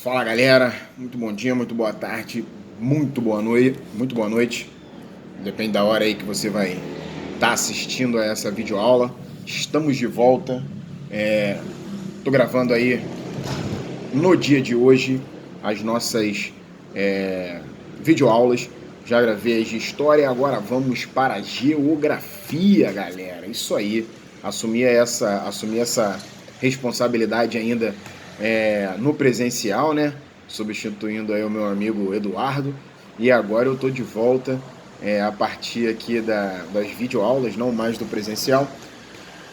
Fala galera, muito bom dia, muito boa tarde, muito boa noite, depende da hora aí que você vai estar assistindo a essa videoaula. Estamos de volta, tô gravando aí no dia de hoje as nossas videoaulas. Já gravei as de história, agora vamos para a geografia, galera. Isso aí, assumir essa responsabilidade ainda no presencial, né? Substituindo aí o meu amigo Eduardo. E agora eu tô de volta a partir aqui das videoaulas, não mais do presencial,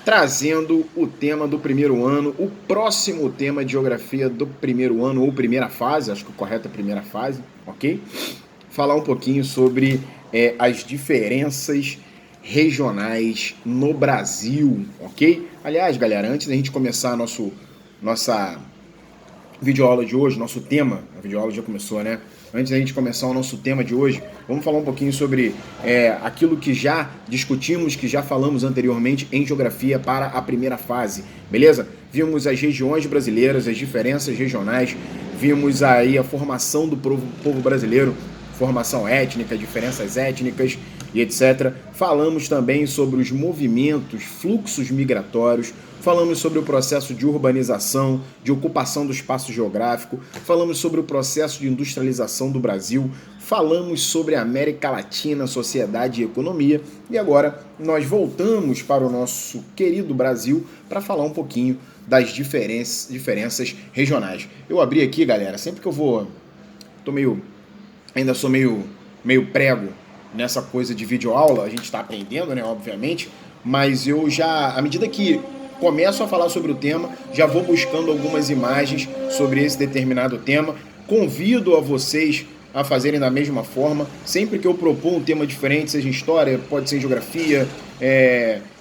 trazendo o tema do primeiro ano, o próximo tema de geografia do primeiro ano, ou primeira fase, acho que o correto é primeira fase, ok? Falar um pouquinho sobre as diferenças regionais no Brasil, ok? Aliás, galera, antes da gente começar a nossa videoaula de hoje, nosso tema, a videoaula já começou, né? Antes da gente começar o nosso tema de hoje, vamos falar um pouquinho sobre aquilo que já discutimos, que já falamos anteriormente em geografia para a primeira fase, beleza? Vimos as regiões brasileiras, as diferenças regionais, vimos aí a formação do povo brasileiro, formação étnica, diferenças étnicas e etc. Falamos também sobre os movimentos, fluxos migratórios, falamos sobre o processo de urbanização, de ocupação do espaço geográfico, falamos sobre o processo de industrialização do Brasil, falamos sobre a América Latina, sociedade e economia, e agora nós voltamos para o nosso querido Brasil para falar um pouquinho das diferenças regionais. Eu abri aqui, galera, sempre que eu vou... Ainda sou meio prego nessa coisa de videoaula, a gente está aprendendo, né, obviamente, mas eu já, à medida que começo a falar sobre o tema, já vou buscando algumas imagens sobre esse determinado tema. Convido a vocês a fazerem da mesma forma. Sempre que eu propor um tema diferente, seja em história, pode ser em geografia,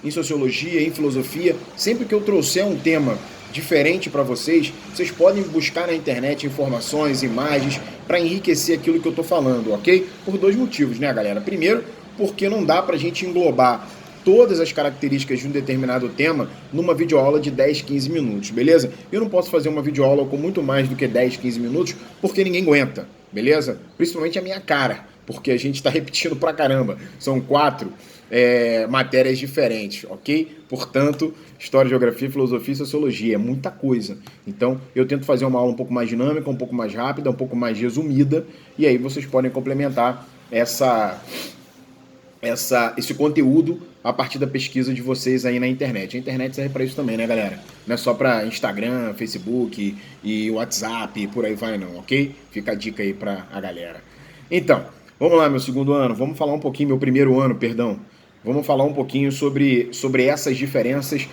em sociologia, em filosofia, sempre que eu trouxer um tema diferente para vocês, vocês podem buscar na internet informações, imagens, para enriquecer aquilo que eu estou falando, ok? Por dois motivos, né, galera? Primeiro, porque não dá para a gente englobar todas as características de um determinado tema numa videoaula de 10, 15 minutos, beleza? Eu não posso fazer uma videoaula com muito mais do que 10, 15 minutos, porque ninguém aguenta, beleza? Principalmente a minha cara, porque a gente está repetindo pra caramba. São 4 matérias diferentes, ok? Portanto, história, geografia, filosofia e sociologia, é muita coisa. Então, eu tento fazer uma aula um pouco mais dinâmica, um pouco mais rápida, um pouco mais resumida, e aí vocês podem complementar esse conteúdo a partir da pesquisa de vocês aí na internet. A internet serve para isso também, né, galera? Não é só para Instagram, Facebook e WhatsApp e por aí vai não, ok? Fica a dica aí para a galera. Então, vamos lá, meu segundo ano. Vamos falar um pouquinho, meu primeiro ano, perdão. Vamos falar um pouquinho sobre essas diferenças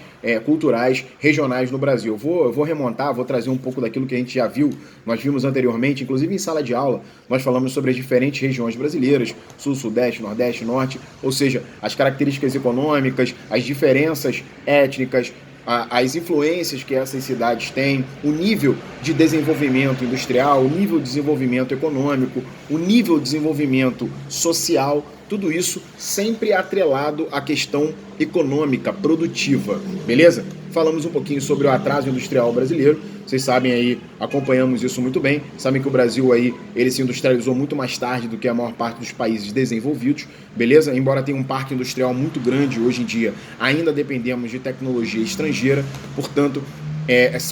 culturais, regionais no Brasil. Eu vou remontar, vou trazer um pouco daquilo que a gente já viu, nós vimos anteriormente, inclusive em sala de aula, nós falamos sobre as diferentes regiões brasileiras, Sul, Sudeste, Nordeste, Norte, ou seja, as características econômicas, as diferenças étnicas, as influências que essas cidades têm, o nível de desenvolvimento industrial, o nível de desenvolvimento econômico, o nível de desenvolvimento social, tudo isso sempre atrelado à questão econômica, produtiva, beleza? Falamos um pouquinho sobre o atraso industrial brasileiro, vocês sabem aí, acompanhamos isso muito bem, sabem que o Brasil aí, ele se industrializou muito mais tarde do que a maior parte dos países desenvolvidos, beleza? Embora tenha um parque industrial muito grande hoje em dia, ainda dependemos de tecnologia estrangeira, portanto,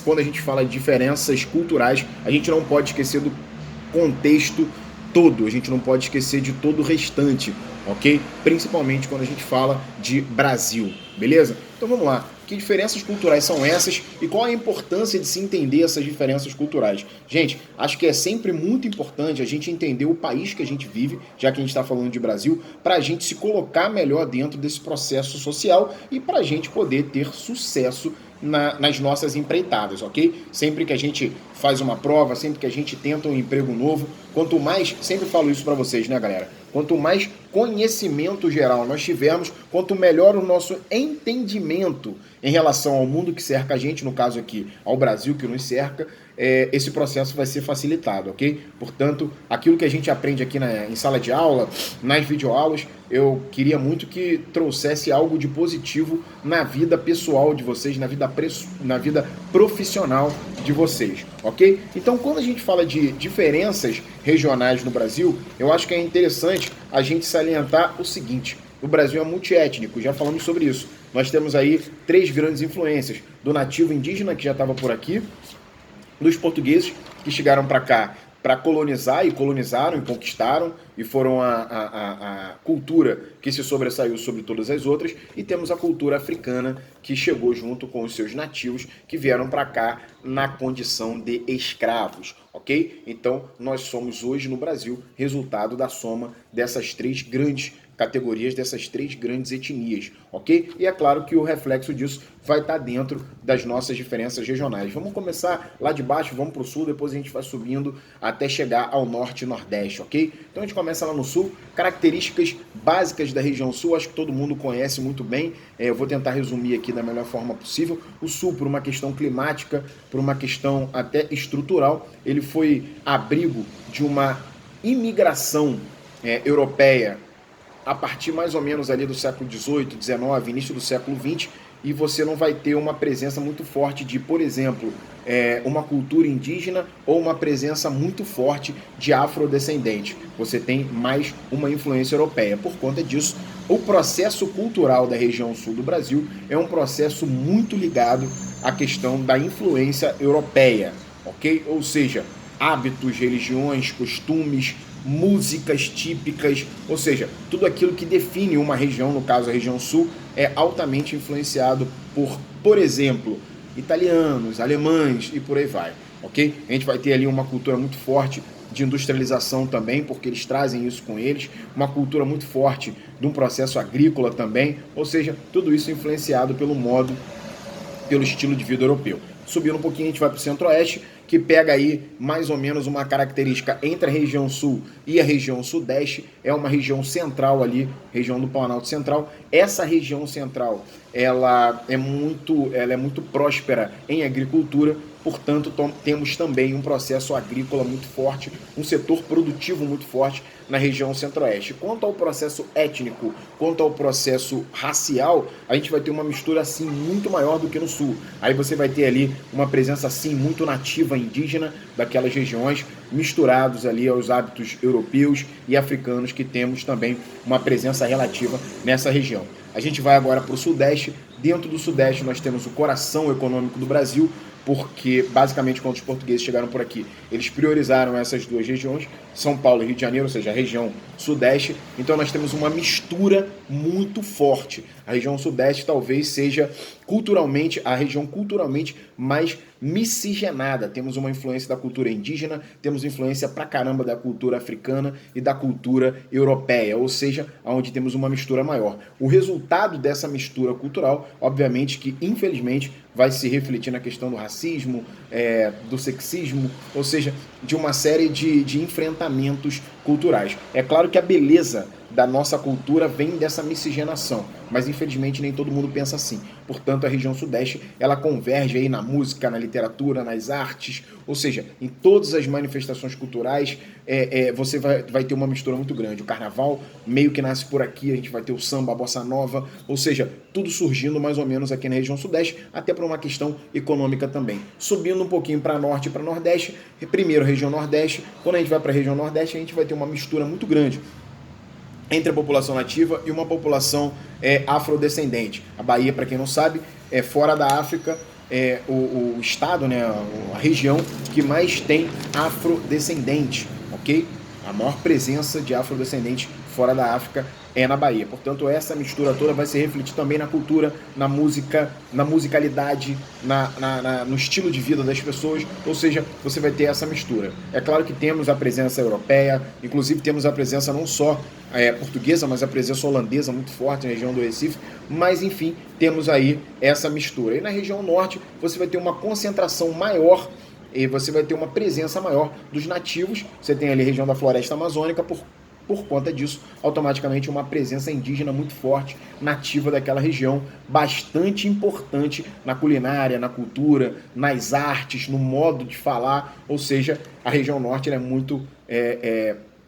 quando a gente fala de diferenças culturais, a gente não pode esquecer do contexto todo, a gente não pode esquecer de todo o restante, ok? Principalmente quando a gente fala de Brasil, beleza? Então vamos lá, que diferenças culturais são essas e qual a importância de se entender essas diferenças culturais? Gente, acho que é sempre muito importante a gente entender o país que a gente vive, já que a gente está falando de Brasil, para a gente se colocar melhor dentro desse processo social e para a gente poder ter sucesso nas nossas empreitadas, ok? Sempre que a gente faz uma prova, sempre que a gente tenta um emprego novo, quanto mais, sempre falo isso para vocês, né, galera? quanto mais conhecimento geral nós tivermos, quanto melhor o nosso entendimento em relação ao mundo que cerca a gente, no caso aqui ao Brasil que nos cerca, esse processo vai ser facilitado, ok? Portanto, aquilo que a gente aprende aqui em sala de aula, nas videoaulas, eu queria muito que trouxesse algo de positivo na vida pessoal de vocês, na vida profissional de vocês, ok? Então, quando a gente fala de diferenças regionais no Brasil, eu acho que é interessante a gente salientar o seguinte: o Brasil é multiétnico, já falamos sobre isso. Nós temos aí 3 grandes influências: do nativo indígena, que já estava por aqui, dos portugueses, que chegaram para cá para colonizar e colonizaram e conquistaram e foram a cultura que se sobressaiu sobre todas as outras, e temos a cultura africana que chegou junto com os seus nativos que vieram para cá na condição de escravos, ok? Então nós somos hoje no Brasil resultado da soma dessas 3 grandes categorias, dessas 3 grandes etnias, ok? E é claro que o reflexo disso vai estar dentro das nossas diferenças regionais. Vamos começar lá de baixo, vamos para o sul, depois a gente vai subindo até chegar ao norte e nordeste, ok? Então a gente começa lá no sul, características básicas da região sul, acho que todo mundo conhece muito bem, eu vou tentar resumir aqui da melhor forma possível. O sul, por uma questão climática, por uma questão até estrutural, ele foi abrigo de uma imigração europeia a partir mais ou menos ali do século XVIII, XIX, início do século XX, e você não vai ter uma presença muito forte de, por exemplo, uma cultura indígena ou uma presença muito forte de afrodescendente. Você tem mais uma influência europeia. Por conta disso, o processo cultural da região sul do Brasil é um processo muito ligado à questão da influência europeia, ok? Ou seja, hábitos, religiões, costumes, músicas típicas, ou seja, tudo aquilo que define uma região, no caso a região sul, é altamente influenciado por exemplo, italianos, alemães e por aí vai, ok? A gente vai ter ali uma cultura muito forte de industrialização também, porque eles trazem isso com eles, uma cultura muito forte de um processo agrícola também, ou seja, tudo isso influenciado pelo estilo de vida europeu. Subindo um pouquinho, a gente vai para o centro-oeste, que pega aí mais ou menos uma característica entre a região sul e a região sudeste, é uma região central ali, região do Planalto Central. Essa região central, ela é muito próspera em agricultura, portanto, temos também um processo agrícola muito forte, um setor produtivo muito forte na região centro-oeste. Quanto ao processo étnico, quanto ao processo racial, a gente vai ter uma mistura assim muito maior do que no sul. Aí você vai ter ali uma presença assim muito nativa indígena daquelas regiões, misturados ali aos hábitos europeus e africanos, que temos também uma presença relativa nessa região. A gente vai agora para o sudeste. Dentro do sudeste nós temos o coração econômico do Brasil, porque basicamente quando os portugueses chegaram por aqui, eles priorizaram essas 2 regiões, São Paulo e Rio de Janeiro, ou seja, a região sudeste. Então nós temos uma mistura muito forte. A região sudeste talvez seja culturalmente a região culturalmente mais miscigenada. Temos uma influência da cultura indígena, temos influência pra caramba da cultura africana e da cultura europeia, ou seja, onde temos uma mistura maior. O resultado dessa mistura cultural, obviamente que infelizmente vai se refletir na questão do racismo, do sexismo, ou seja, de uma série de enfrentamentos culturais. É claro que a beleza da nossa cultura vem dessa miscigenação, mas infelizmente nem todo mundo pensa assim. Portanto, a região sudeste, ela converge aí na música, na literatura, nas artes, ou seja, em todas as manifestações culturais, você vai ter uma mistura muito grande. O carnaval meio que nasce por aqui, a gente vai ter o samba, a bossa nova, ou seja, tudo surgindo mais ou menos aqui na região sudeste, até por uma questão econômica também. Subindo um pouquinho para norte e para nordeste, primeiro região nordeste, quando a gente vai para a região nordeste, a gente vai ter uma mistura muito grande entre a população nativa e uma população afrodescendente. A Bahia, para quem não sabe, é fora da África, o estado, né, a região que mais tem afrodescendente, ok? A maior presença de afrodescendente fora da África é na Bahia. Portanto, essa mistura toda vai se refletir também na cultura, na música, na musicalidade, no estilo de vida das pessoas, ou seja, você vai ter essa mistura. É claro que temos a presença europeia, inclusive temos a presença não só portuguesa, mas a presença holandesa muito forte na região do Recife, mas enfim, temos aí essa mistura. E na região norte, você vai ter uma concentração maior e você vai ter uma presença maior dos nativos. Você tem ali a região da floresta amazônica, por conta disso, automaticamente uma presença indígena muito forte, nativa daquela região, bastante importante na culinária, na cultura, nas artes, no modo de falar, ou seja, a região norte é muito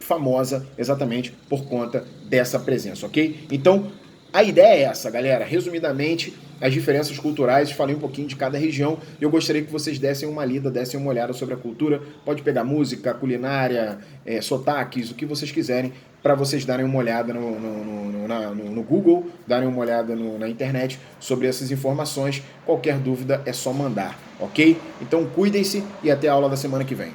famosa exatamente por conta dessa presença, ok? Então, a ideia é essa, galera. Resumidamente, as diferenças culturais, falei um pouquinho de cada região e eu gostaria que vocês dessem uma lida, dessem uma olhada sobre a cultura. Pode pegar música, culinária, sotaques, o que vocês quiserem, para vocês darem uma olhada no Google, darem uma olhada na internet sobre essas informações. Qualquer dúvida é só mandar, ok? Então cuidem-se e até a aula da semana que vem.